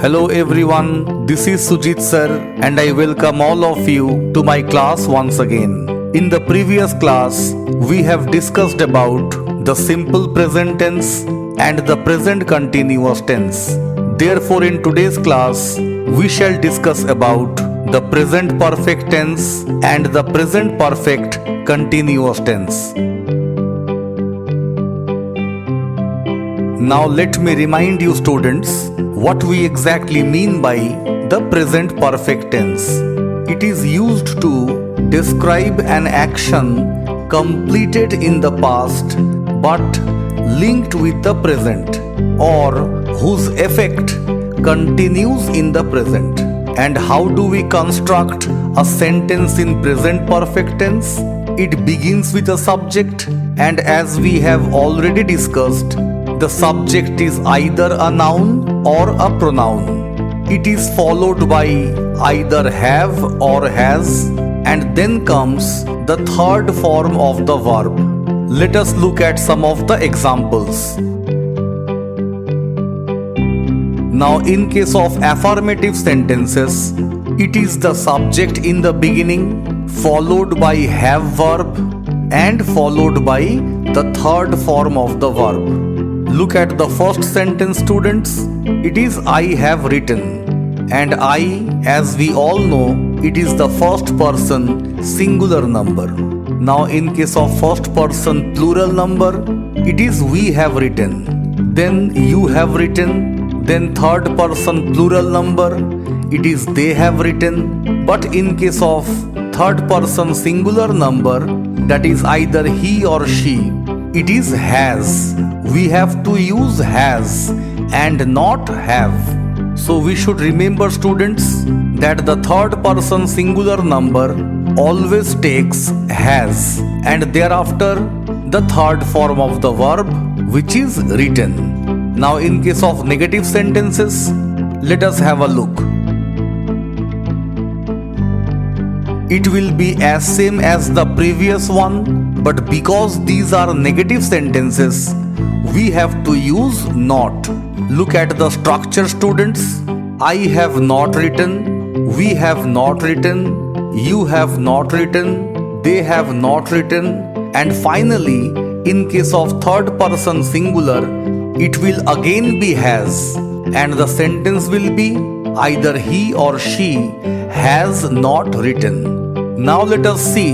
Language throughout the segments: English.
Hello everyone, this is Sujit sir and I welcome all of you to my class once again. In the previous class, we have discussed about the simple present tense and the present continuous tense. Therefore, in today's class, we shall discuss about the present perfect tense and the present perfect continuous tense. Now let me remind you students what we exactly mean by the present perfect tense. It is used to describe an action completed in the past but linked with the present or whose effect continues in the present. And how do we construct a sentence in present perfect tense? It begins with a subject, and as we have already discussed, the subject is either a noun or a pronoun. It is followed by either have or has, and then comes the third form of the verb. Let us look at some of the examples. Now, in case of affirmative sentences, it is the subject in the beginning, followed by have verb, and followed by the third form of the verb. Look at the first sentence, students. It is I have written, and I, as we all know, it is the first person singular number. Now in case of first person plural number, it is we have written, then you have written, then third person plural number, it is they have written. But in case of third person singular number, that is either he or she, it is has. We have to use has and not have. So we should remember, students, that the third person singular number always takes has, and thereafter the third form of the verb, which is written. Now in case of negative sentences, let us have a look. It will be as same as the previous one, but because these are negative sentences, we have to use not. Look at the structure, students. I have not written, we have not written, you have not written, they have not written, and finally, in case of third person singular, it will again be has, and the sentence will be either he or she has not written. Now let us see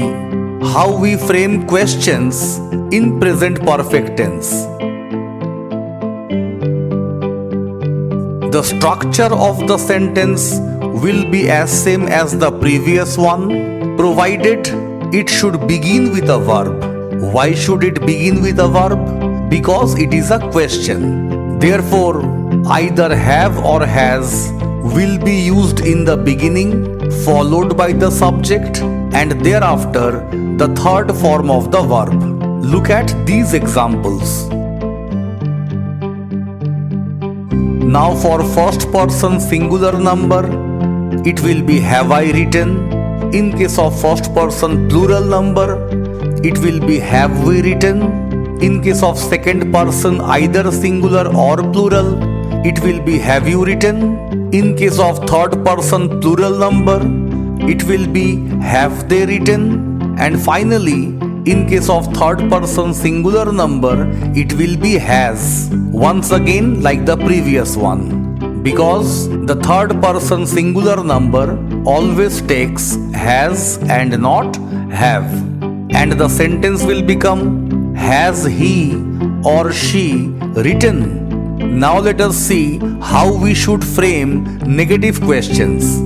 how we frame questions in present perfect tense. The structure of the sentence will be as same as the previous one, provided it should begin with a verb. Why should it begin with a verb? Because it is a question. Therefore, either have or has will be used in the beginning, followed by the subject, and thereafter the third form of the verb. Look at these examples. Now for first person singular number, it will be have I written. In case of first person plural number, it will be have we written. In case of second person either singular or plural, it will be have you written. In case of third person plural number, it will be have they written. And finally, in case of third person singular number, it will be has. Once again, like the previous one, because the third person singular number always takes has and not have. And the sentence will become has he or she written. Now let us see how we should frame negative questions.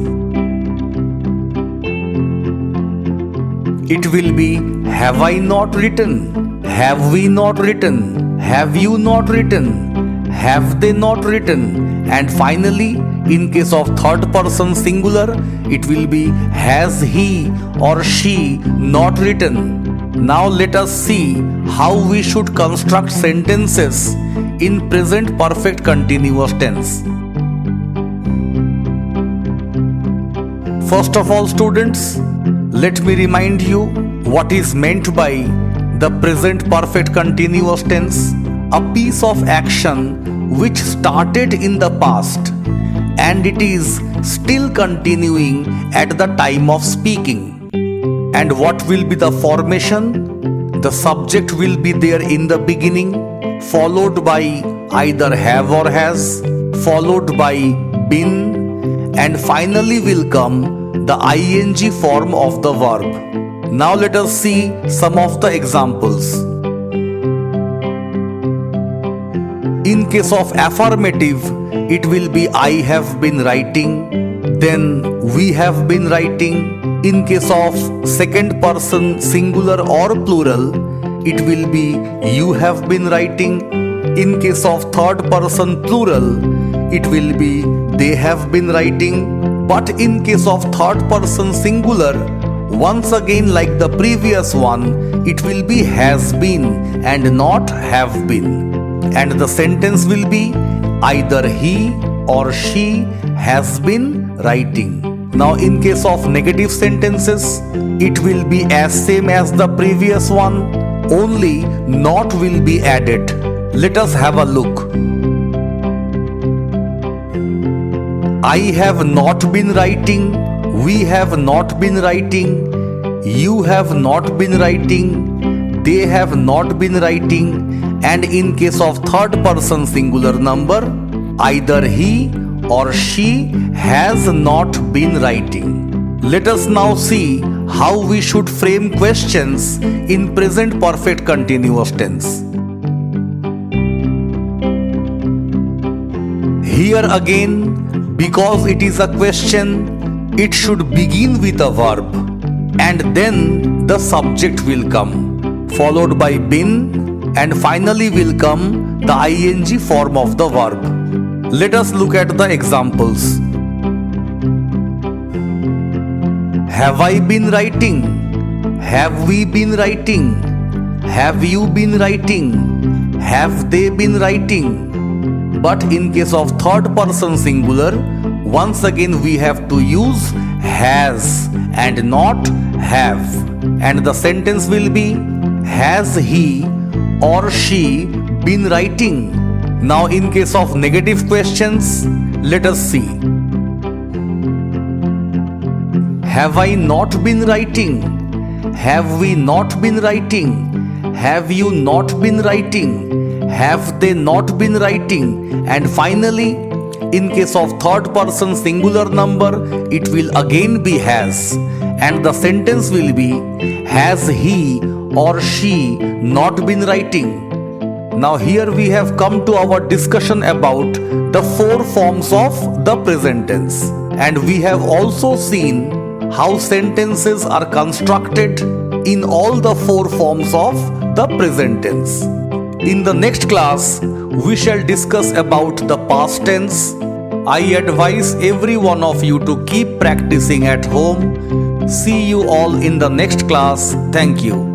It will be have I not written, have we not written, have you not written, have they not written, and finally in case of third person singular, it will be has he or she not written. Now let us see how we should construct sentences in present perfect continuous tense. First of all, students, let me remind you what is meant by the present perfect continuous tense. A piece of action which started in the past and it is still continuing at the time of speaking. And what will be the formation? The subject will be there in the beginning, followed by either have or has, followed by been, and finally will come the ing form of the verb. Now let us see some of the examples. In case of affirmative, it will be I have been writing, then we have been writing. In case of second person singular or plural, it will be you have been writing. In case of third person plural, it will be they have been writing. But in case of third person singular, once again like the previous one, it will be has been and not have been. And the sentence will be either he or she has been writing. Now in case of negative sentences, it will be as same as the previous one, only not will be added. Let us have a look. I have not been writing, we have not been writing, you have not been writing, they have not been writing, and in case of third person singular number, either he or she has not been writing. Let us now see how we should frame questions in present perfect continuous tense. Here again, because it is a question, it should begin with a verb and then the subject will come, followed by been, and finally will come the ing form of the verb. Let us look at the examples. Have I been writing? Have we been writing? Have you been writing? Have they been writing? But in case of third person singular, once again we have to use has and not have. And the sentence will be, has he or she been writing? Now in case of negative questions, let us see. Have I not been writing? Have we not been writing? Have you not been writing? Have they not been writing? And finally, in case of third person singular number, it will again be has. And the sentence will be, has he or she not been writing? Now here we have come to our discussion about the four forms of the present tense. And we have also seen how sentences are constructed in all the four forms of the present tense. In the next class, we shall discuss about the past tense. I advise every one of you to keep practicing at home. See you all in the next class. Thank you.